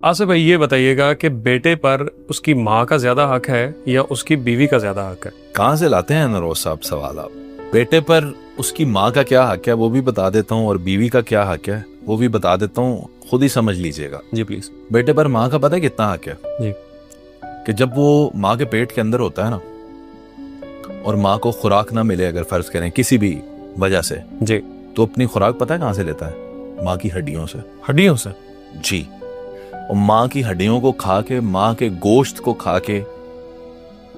आसिफ भाई, ये बताइएगा कि बेटे पर उसकी माँ का ज्यादा हक है या उसकी बीवी का ज्यादा हक है? कहाँ से लाते हैं नरोज साहब सवाल आप? बेटे पर उसकी माँ का क्या हक है वो भी बता देता हूँ, और बीवी का क्या हक है वो भी बता देता हूँ, खुद ही समझ लीजिएगा। जी प्लीज। बेटे पर माँ का पता है कितना हक है? जी। कि जब वो माँ के पेट के अंदर होता है ना, और माँ को खुराक ना मिले, अगर फर्ज करें किसी भी वजह से, जी। तो अपनी खुराक पता है कहाँ से लेता है? माँ की हड्डियों से। हड्डियों से? जी। और माँ की हड्डियों को खा के, माँ के गोश्त को खा के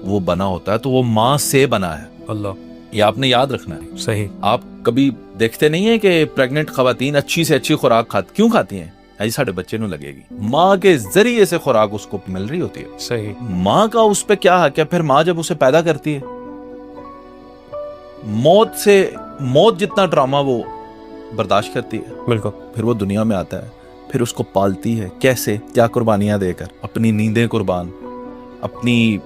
वो बना होता है, तो वो माँ से बना है। अल्लाह। ये आपने याद रखना है। सही। आप कभी देखते नहीं है कि प्रेग्नेंट खवातीन अच्छी से अच्छी खुराक क्यों खाती हैं? ऐसी साढ़े बच्चे ਨੂੰ लगेगी, माँ के जरिए से खुराक उसको मिल रही होती है। सही। माँ का उस पे क्या हक है? फिर माँ जब उसे पैदा करती है, मौत जितना ड्रामा वो बर्दाश्त करती है, बिल्कुल। फिर वो दुनिया में आता है, फिर उसको पालती है। कैसे? क्या कुर्बानियां देकर, अपनी नींदें कुर्बान, अपनी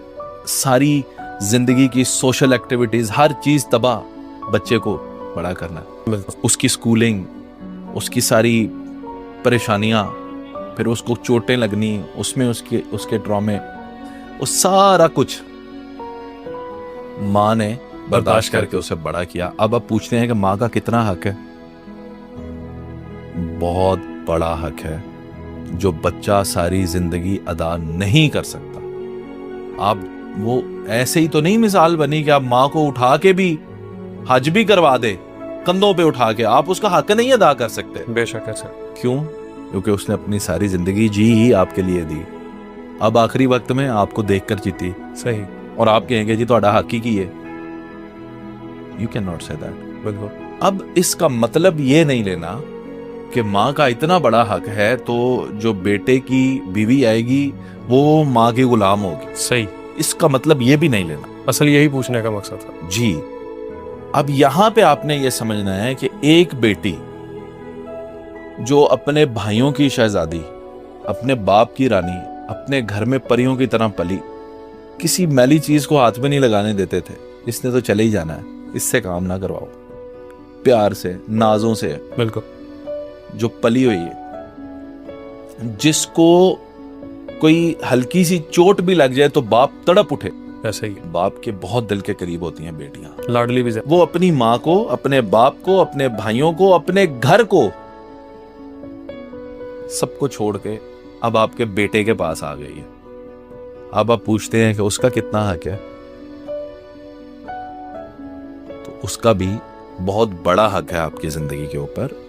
सारी जिंदगी की सोशल एक्टिविटीज, हर चीज तबाह, बच्चे को बड़ा करना। बिल्कुल। उसकी स्कूलिंग, उसकी सारी परेशानियां, फिर उसको चोटें लगनी, उसमें उसके ट्रॉमे, वो सारा कुछ माँ ने बर्दाश्त करके उसे बड़ा किया। अब आप पूछते हैं कि माँ का कितना हक है? बहुत बड़ा हक है, जो बच्चा सारी जिंदगी अदा नहीं कर सकता। आप वो ऐसे ही तो नहीं मिसाल बनी कि आप माँ को उठा के भी हज भी करवा दे, कंधों पे उठा के, आप उसका हक नहीं अदा कर सकते। बेशक है सर। क्यों? क्योंकि उसने अपनी सारी जिंदगी जी ही आपके लिए दी। अब आखिरी वक्त में आपको देखकर जीती। सही। और आप कहेंगे जी ਤੁਹਾਡਾ हक ही की है। You can not say that. बिल्कुल। अब इसका मतलब ये नहीं लेना कि माँ का इतना बड़ा हक है तो जो बेटे की बीवी आएगी वो माँ की गुलाम होगी। सही। इसका मतलब ये भी नहीं लेना। असल यही पूछने का मकसद था। जी। अब यहां पे आपने ये समझना है कि एक बेटी जो अपने भाइयों की शहजादी, अपने बाप की रानी, अपने घर में परियों की तरह पली, किसी मैली चीज को हाथ में नहीं लगाने देते थे, इसने तो चले ही जाना है, इससे काम ना करवाओ, प्यार से, नाजों से। बिल्कुल। जो पली हुई है, जिसको कोई हल्की सी चोट भी लग जाए तो बाप तड़प उठे, ऐसे ही है। बाप के बहुत दिल के करीब होती हैं बेटियां। लाडली भी ज्यादा। वो अपनी माँ को, अपने बाप को, अपने भाइयों को, अपने घर को, सबको छोड़ के अब आपके बेटे के पास आ गई है। अब आप पूछते हैं कि उसका कितना हक है? तो उसका भी बहुत बड़ा हक है आपकी जिंदगी के ऊपर।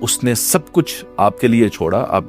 उसने सब कुछ आपके लिए छोड़ा। आप